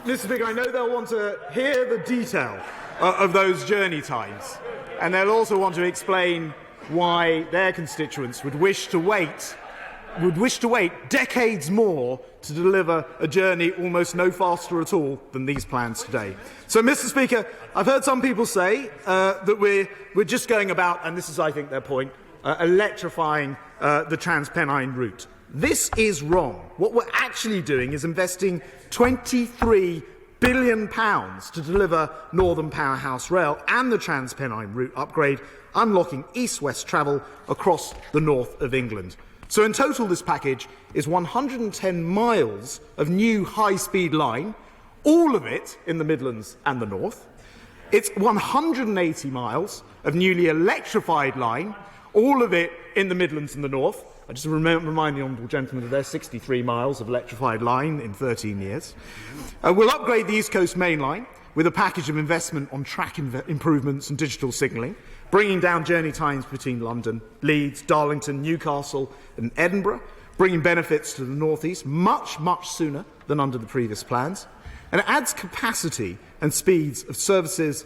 Mr. Speaker, I know they'll want to hear the detail of those journey times, and they'll also want to explain why their constituents would wish to wait decades more to deliver a journey almost no faster at all than these plans today. So, Mr. Speaker, I've heard some people say that we're just going about, and this is, I think, their point, electrifying the Transpennine route. This is wrong. What we're actually doing is investing £23 billion to deliver Northern Powerhouse Rail and the Transpennine route upgrade, unlocking east-west travel across the north of England. So in total, this package is 110 miles of new high-speed line, all of it in the Midlands and the north. It's 180 miles of newly electrified line, all of it in the Midlands and the north. I just remind the honourable gentleman that there's 63 miles of electrified line in 13 years. We'll upgrade the East Coast Main Line with a package of investment on track improvements and digital signalling, bringing down journey times between London, Leeds, Darlington, Newcastle and Edinburgh, bringing benefits to the North East much, much sooner than under the previous plans. And it adds capacity and speeds of services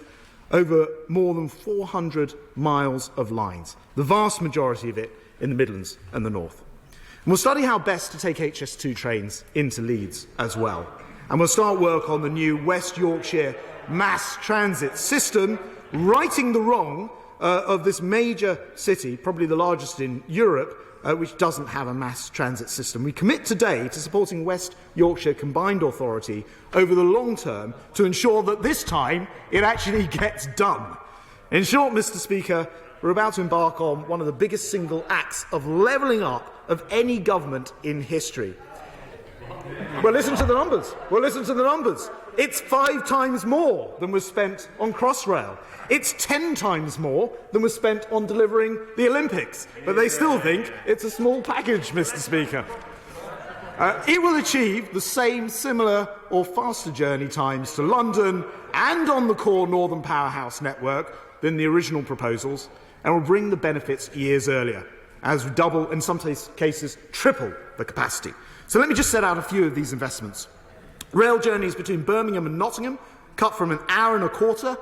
over more than 400 miles of lines, the vast majority of it in the Midlands and the North. And we'll study how best to take HS2 trains into Leeds as well. And we'll start work on the new West Yorkshire mass transit system, righting the wrong of this major city, probably the largest in Europe, which doesn't have a mass transit system. We commit today to supporting West Yorkshire Combined Authority over the long term to ensure that this time it actually gets done. In short, Mr. Speaker, we're about to embark on one of the biggest single acts of levelling up of any government in history. Well, listen to the numbers. It's 5 times more than was spent on Crossrail. It's 10 times more than was spent on delivering the Olympics. But they still think it's a small package, Mr. Speaker. It will achieve the same, similar or faster journey times to London and on the core Northern Powerhouse network than the original proposals, and will bring the benefits years earlier, as we double, in some cases triple, the capacity. So let me just set out a few of these investments. Rail journeys between Birmingham and Nottingham cut from an hour and a quarter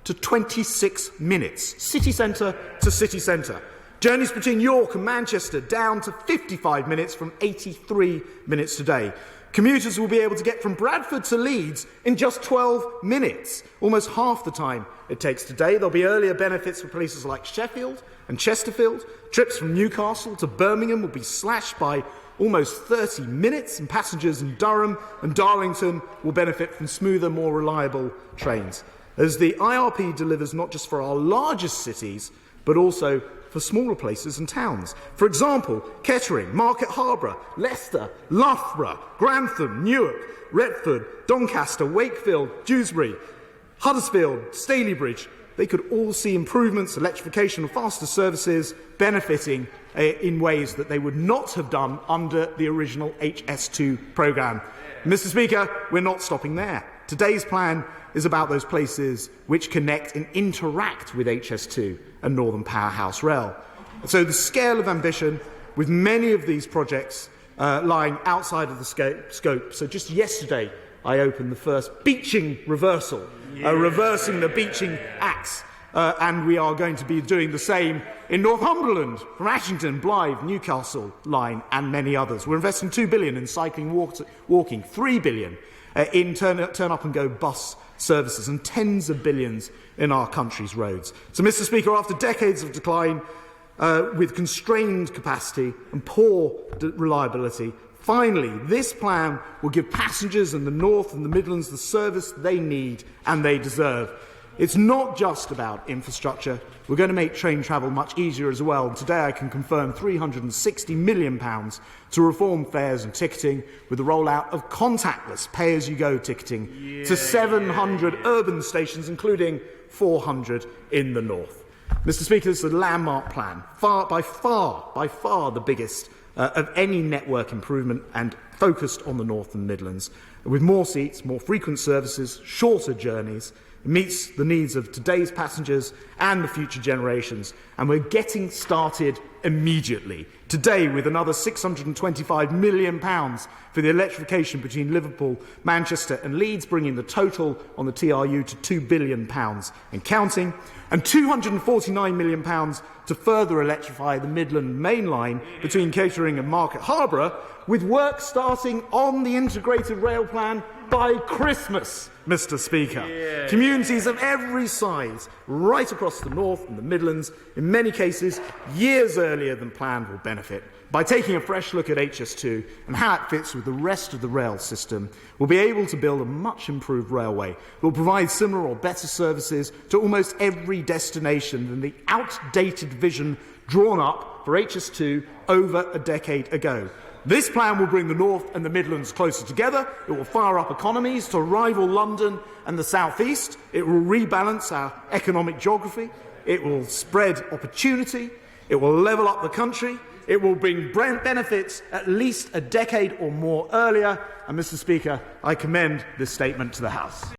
to 26 minutes, city centre to city centre. Journeys between York and Manchester down to 55 minutes from 83 minutes today. Commuters will be able to get from Bradford to Leeds in just 12 minutes, almost half the time it takes today. There'll be earlier benefits for places like Sheffield and Chesterfield. Trips from Newcastle to Birmingham will be slashed by almost 30 minutes, and passengers in Durham and Darlington will benefit from smoother, more reliable trains, as the IRP delivers not just for our largest cities, but also for smaller places and towns. For example, Kettering, Market Harborough, Leicester, Loughborough, Grantham, Newark, Retford, Doncaster, Wakefield, Dewsbury, Huddersfield, Stalybridge. They could all see improvements, electrification and faster services, benefiting in ways that they would not have done under the original HS2 programme. Mr. Speaker, we're not stopping there. Today's plan is about those places which connect and interact with HS2 and Northern Powerhouse Rail. So the scale of ambition, with many of these projects lying outside of the scope. So just yesterday, I opened the first beaching reversal, reversing the beaching axe. And we are going to be doing the same in Northumberland, from Ashington, Blythe, Newcastle line and many others. We're investing £2 billion in cycling, walking, £3 billion in turn-up-and-go bus services and tens of billions in our country's roads. So, Mr. Speaker, after decades of decline with constrained capacity and poor reliability, finally, this plan will give passengers in the North and the Midlands the service they need and they deserve. It's not just about infrastructure. We're going to make train travel much easier as well. And today I can confirm £360 million to reform fares and ticketing, with the rollout of contactless pay-as-you-go ticketing to 700 urban stations, including 400 in the north. Mr. Speaker, this is a landmark plan, by far the biggest of any network improvement, and focused on the North and Midlands, with more seats, more frequent services, shorter journeys, It meets the needs of today's passengers and the future generations, and we're getting started immediately. Today, with another £625 million for the electrification between Liverpool, Manchester and Leeds, bringing the total on the TRU to £2 billion and counting, and £249 million to further electrify the Midland Main Line between Kettering and Market Harborough, with work starting on the integrated rail plan by Christmas, Mr. Speaker. Yeah. Communities of every size, right across the North and the Midlands, in many cases years earlier than planned, will benefit. By taking a fresh look at HS2 and how it fits with the rest of the rail system, we'll be able to build a much improved railway that will provide similar or better services to almost every destination than the outdated vision drawn up for HS2 over a decade ago. This plan will bring the North and the Midlands closer together. It will fire up economies to rival London and the South East. It will rebalance our economic geography. It will spread opportunity. It will level up the country. It will bring benefits at least a decade or more earlier. And, Mr. Speaker, I commend this statement to the House.